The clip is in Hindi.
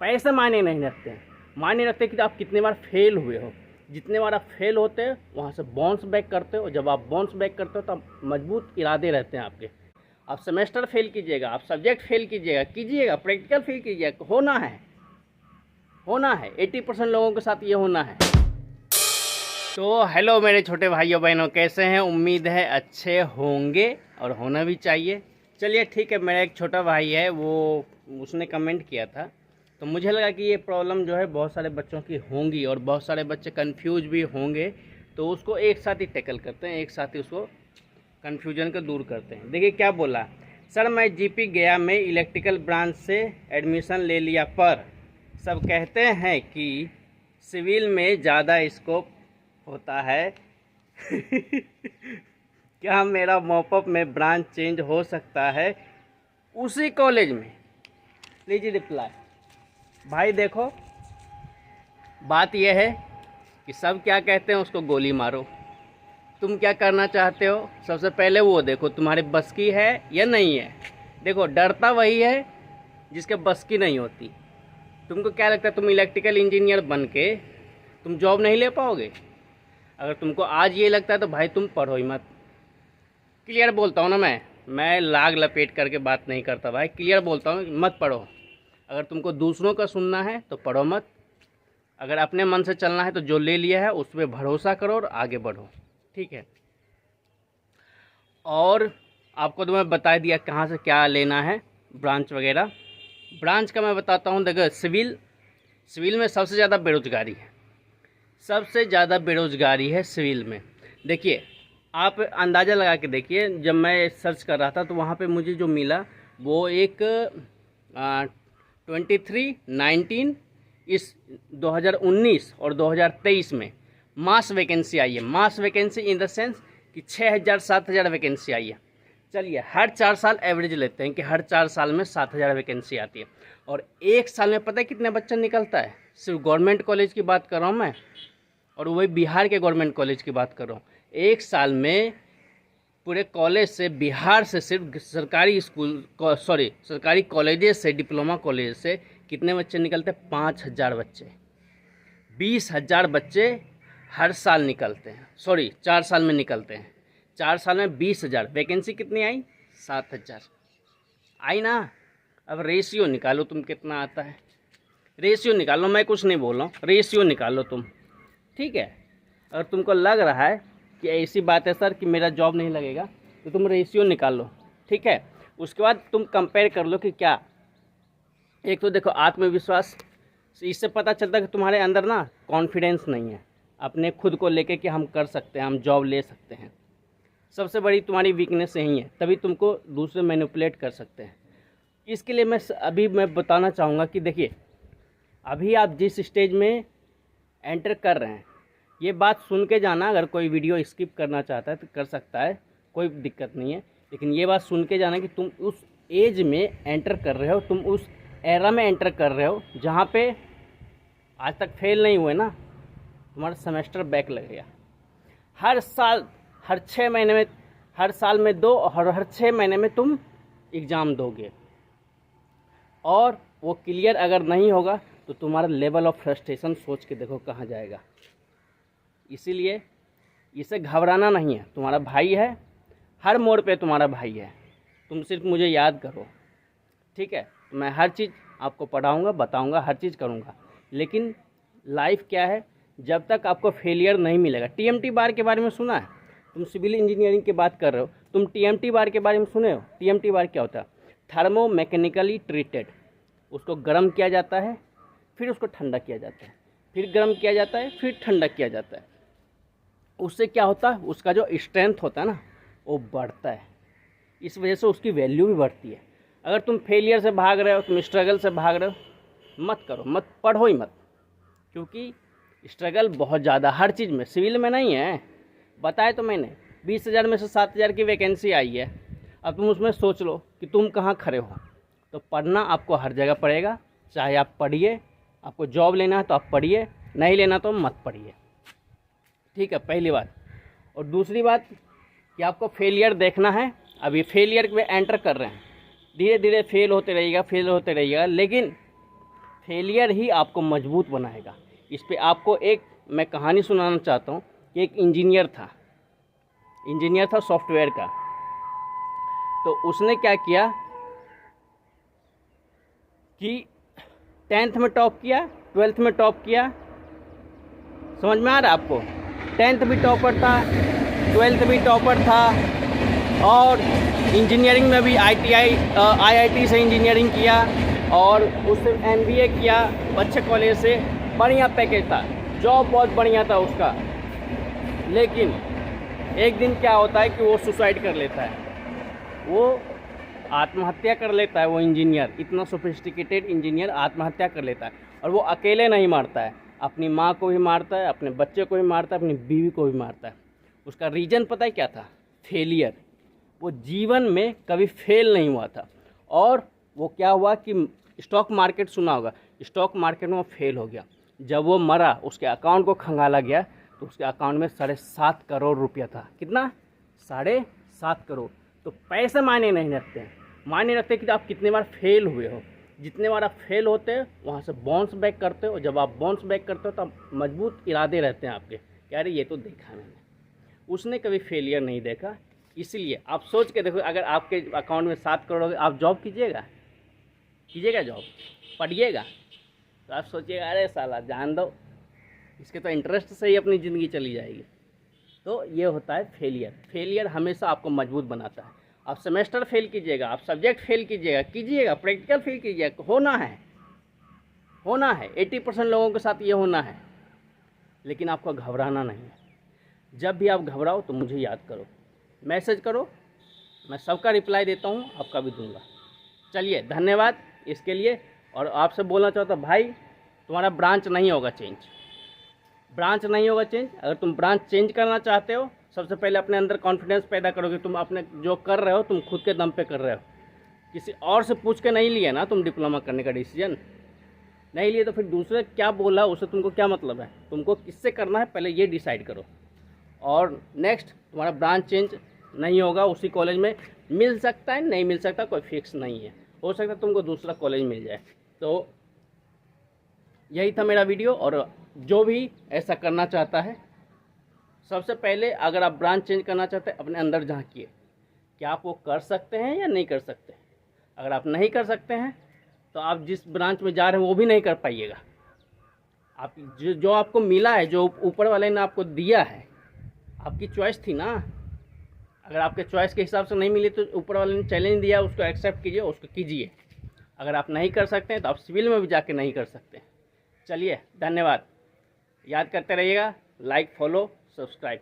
पैसे मायने नहीं रखते हैं, मायने रखते हैं कि आप कितने बार फेल हुए हो। जितने बार आप फेल होते हैं वहाँ से बाउंस बैक करते हो। जब आप बाउंस बैक करते हो तो मजबूत इरादे रहते हैं आपके। आप सेमेस्टर फेल कीजिएगा, आप सब्जेक्ट फेल कीजिएगा, प्रैक्टिकल फेल कीजिएगा, होना है 80% लोगों के साथ ये होना है। तो हेलो मेरे छोटे भाइयों बहनों, कैसे हैं? उम्मीद है अच्छे होंगे और होना भी चाहिए। चलिए ठीक है, मेरा एक छोटा भाई है, उसने कमेंट किया था, तो मुझे लगा कि ये प्रॉब्लम जो है बहुत सारे बच्चों की होंगी और बहुत सारे बच्चे कंफ्यूज भी होंगे, तो उसको एक साथ ही टैकल करते हैं, एक साथ ही उसको कन्फ्यूजन को दूर करते हैं। देखिए क्या बोला, सर मैं जीपी गया में इलेक्ट्रिकल ब्रांच से एडमिशन ले लिया, पर सब कहते हैं कि सिविल में ज़्यादा स्कोप होता है क्या मेरा मॉपअप में ब्रांच चेंज हो सकता है उसी कॉलेज में? लीजिए रिप्लाई। भाई देखो, बात यह है कि सब क्या कहते हैं उसको गोली मारो। तुम क्या करना चाहते हो सबसे पहले वो देखो, तुम्हारे बस की है या नहीं है। देखो, डरता वही है जिसके बस की नहीं होती। तुमको क्या लगता है तुम इलेक्ट्रिकल इंजीनियर बन के तुम जॉब नहीं ले पाओगे? अगर तुमको आज ये लगता है तो भाई तुम पढ़ो ही मत। क्लियर बोलता हूँ ना, मैं लाग लपेट करके बात नहीं करता भाई, क्लियर बोलता हूँ, मत पढ़ो। अगर तुमको दूसरों का सुनना है तो पढ़ो मत। अगर अपने मन से चलना है तो जो ले लिया है उस पर भरोसा करो और आगे बढ़ो, ठीक है। और आपको तो मैं बता दिया कहाँ से क्या लेना है, ब्रांच वगैरह। ब्रांच का मैं बताता हूँ। देखो, सिविल में सबसे ज़्यादा बेरोज़गारी है सिविल में। देखिए, आप अंदाज़ा लगा के देखिए, जब मैं सर्च कर रहा था तो वहाँ पे मुझे जो मिला वो एक 23, 19 इस 2019 और 2023 में मास वैकेंसी आई है। मास वैकेंसी इन द सेंस कि 6,000 7,000 वैकेंसी आई है। चलिए, हर 4 साल एवरेज लेते हैं कि हर 4 साल में 7,000 वैकेंसी आती है, और एक साल में पता है कितने बच्चा निकलता है? सिर्फ गवर्नमेंट कॉलेज की बात कर रहा हूँ मैं, और वही बिहार के गवर्नमेंट कॉलेज की बात कर रहा हूँ। एक साल में पूरे कॉलेज से, बिहार से, सिर्फ सरकारी कॉलेजेस से, डिप्लोमा कॉलेज से कितने बच्चे निकलते हैं? 5,000 बच्चे। 20,000 बच्चे हर साल निकलते हैं, 4 साल में निकलते हैं। 4 साल में 20,000। वैकेंसी कितनी आई? 7,000 आई ना। अब रेशियो निकालो तुम कितना आता है, रेशियो निकालो। मैं कुछ नहीं बोल रहा हूँ, रेशियो निकालो तुम, ठीक है। अगर तुमको लग रहा है कि ऐसी बात है सर कि मेरा जॉब नहीं लगेगा, तो तुम रेशियो निकालो, ठीक है। उसके बाद तुम कंपेयर कर लो कि क्या, एक तो देखो आत्मविश्वास, इससे पता चलता है कि तुम्हारे अंदर ना कॉन्फिडेंस नहीं है अपने खुद को लेके कि हम कर सकते हैं, हम जॉब ले सकते हैं। सबसे बड़ी तुम्हारी वीकनेस यही है, तभी तुमको दूसरे मैनिपुलेट कर सकते हैं। इसके लिए मैं बताना चाहूँगा कि देखिए, अभी आप जिस स्टेज में एंटर कर रहे हैं, ये बात सुन के जाना। अगर कोई वीडियो स्किप करना चाहता है तो कर सकता है, कोई दिक्कत नहीं है, लेकिन ये बात सुन के जाना कि तुम उस एज में एंटर कर रहे हो, तुम उस एरा में एंटर कर रहे हो जहाँ पे आज तक फेल नहीं हुए ना, तुम्हारा सेमेस्टर बैक लग गया। हर साल, हर 6 महीने में, हर साल में 2 और हर 6 महीने में तुम एग्ज़ाम दोगे, और वो क्लियर अगर नहीं होगा तो तुम्हारा लेवल ऑफ फ्रस्ट्रेशन सोच के देखो कहाँ जाएगा। इसीलिए इसे घबराना नहीं है, तुम्हारा भाई है, हर मोड़ पे तुम्हारा भाई है। तुम सिर्फ मुझे याद करो, ठीक है। मैं हर चीज़ आपको पढ़ाऊँगा, बताऊँगा, हर चीज़ करूँगा, लेकिन लाइफ क्या है, जब तक आपको फेलियर नहीं मिलेगा। टीएमटी बार के बारे में सुना है? तुम सिविल इंजीनियरिंग की बात कर रहे हो, तुम टीएमटी बार के बारे में सुने हो? टीएमटी बार क्या होता है? Thermo mechanically treated. उसको गर्म किया जाता है, फिर उसको ठंडा किया जाता है, फिर गर्म किया जाता है, फिर ठंडा किया जाता है। उससे क्या होता है? उसका जो स्ट्रेंथ होता है ना, वो बढ़ता है। इस वजह से उसकी वैल्यू भी बढ़ती है। अगर तुम फेलियर से भाग रहे हो, तुम स्ट्रगल से भाग रहे हो, मत करो, मत पढ़ो ही मत, क्योंकि स्ट्रगल बहुत ज़्यादा हर चीज़ में, सिविल में नहीं है। बताया तो मैंने, 20,000 में से 7,000 की वैकेंसी आई है। अब तुम उसमें सोच लो कि तुम कहाँ खड़े हो। तो पढ़ना आपको हर जगह पड़ेगा, चाहे आप पढ़िए, आपको जॉब लेना है तो आप पढ़िए, नहीं लेना तो मत पढ़िए, ठीक है, पहली बात। और दूसरी बात कि आपको फेलियर देखना है। अभी फेलियर में एंटर कर रहे हैं, धीरे धीरे फेल होते रहिएगा, लेकिन फेलियर ही आपको मजबूत बनाएगा। इस पे आपको एक मैं कहानी सुनाना चाहता हूँ कि एक इंजीनियर था सॉफ्टवेयर का। तो उसने क्या किया कि 10th में टॉप किया, 12th में टॉप किया। समझ में आ रहा है आपको? 10th भी टॉपर था, 12th भी टॉपर था, और इंजीनियरिंग में भी IIT से इंजीनियरिंग किया और उससे MBA किया अच्छे कॉलेज से, बढ़िया पैकेज था, जॉब बहुत बढ़िया था उसका। लेकिन एक दिन क्या होता है कि वो सुसाइड कर लेता है, वो आत्महत्या कर लेता है। वो इंजीनियर, इतना सोफिस्टिकेटेड इंजीनियर आत्महत्या कर लेता है। और वो अकेले नहीं मारता है, अपनी माँ को भी मारता है, अपने बच्चे को भी मारता है, अपनी बीवी को भी मारता है। उसका रीज़न पता है क्या था? फेलियर। वो जीवन में कभी फेल नहीं हुआ था। और वो क्या हुआ कि स्टॉक मार्केट सुना होगा, स्टॉक मार्केट में वो फेल हो गया। जब वो मरा, उसके अकाउंट को खंगाला गया तो उसके अकाउंट में 7.5 करोड़ रुपया था। कितना? 7.5 करोड़। तो पैसे मायने नहीं रखते हैं, मायने रखते कि आप कितने बार फेल हुए हो। जितने बार आप फेल होते हैं वहाँ से बाउंस बैक करते हो। जब आप बाउंस बैक करते हो तो मजबूत इरादे रहते हैं आपके, क्या अरे ये तो देखा मैंने। उसने कभी फेलियर नहीं देखा। इसलिए आप सोच के देखो, अगर आपके अकाउंट में 7 करोड़ हो गए, आप जॉब कीजिएगा जॉब, पढ़िएगा? तो आप सोचिएगा अरे साला जान दो, इसके तो इंटरेस्ट से ही अपनी ज़िंदगी चली जाएगी। तो ये होता है फेलियर हमेशा आपको मजबूत बनाता है। आप सेमेस्टर फेल कीजिएगा, आप सब्जेक्ट फेल कीजिएगा, प्रैक्टिकल फेल कीजिएगा, होना है 80% लोगों के साथ ये होना है। लेकिन आपको घबराना नहीं है। जब भी आप घबराओ तो मुझे याद करो, मैसेज करो, मैं सबका रिप्लाई देता हूँ, आपका भी दूंगा। चलिए, धन्यवाद इसके लिए। और आपसे बोलना चाहता हूँ भाई, तुम्हारा ब्रांच नहीं होगा चेंज। अगर तुम ब्रांच चेंज करना चाहते हो, सबसे पहले अपने अंदर कॉन्फिडेंस पैदा करोगे। तुम अपने जो कर रहे हो तुम खुद के दम पे कर रहे हो, किसी और से पूछ के नहीं लिया ना तुम डिप्लोमा करने का डिसीजन नहीं लिए, तो फिर दूसरे क्या बोला उससे तुमको क्या मतलब है? तुमको किससे करना है पहले ये डिसाइड करो। और नेक्स्ट, तुम्हारा ब्रांच चेंज नहीं होगा, उसी कॉलेज में मिल सकता है, नहीं मिल सकता, कोई फिक्स नहीं है, हो सकता है तुमको दूसरा कॉलेज मिल जाए। तो यही था मेरा वीडियो। और जो भी ऐसा करना चाहता है, सबसे पहले अगर आप ब्रांच चेंज करना चाहते हैं, अपने अंदर झांकिए, क्या आप वो कर सकते हैं या नहीं कर सकते। अगर आप नहीं कर सकते हैं तो आप जिस ब्रांच में जा रहे हैं वो भी नहीं कर पाइएगा। आप जो आपको मिला है, जो ऊपर वाले ने आपको दिया है, आपकी चॉइस थी ना। अगर आपके चॉइस के हिसाब से नहीं मिली तो ऊपर वाले ने चैलेंज दिया, उसको एक्सेप्ट कीजिए, उसको कीजिए। अगर आप नहीं कर सकते हैं तो आप सिविल में भी जाके नहीं कर सकते। चलिए, धन्यवाद। याद करते रहिएगा, लाइक, फॉलो, सब्सक्राइब।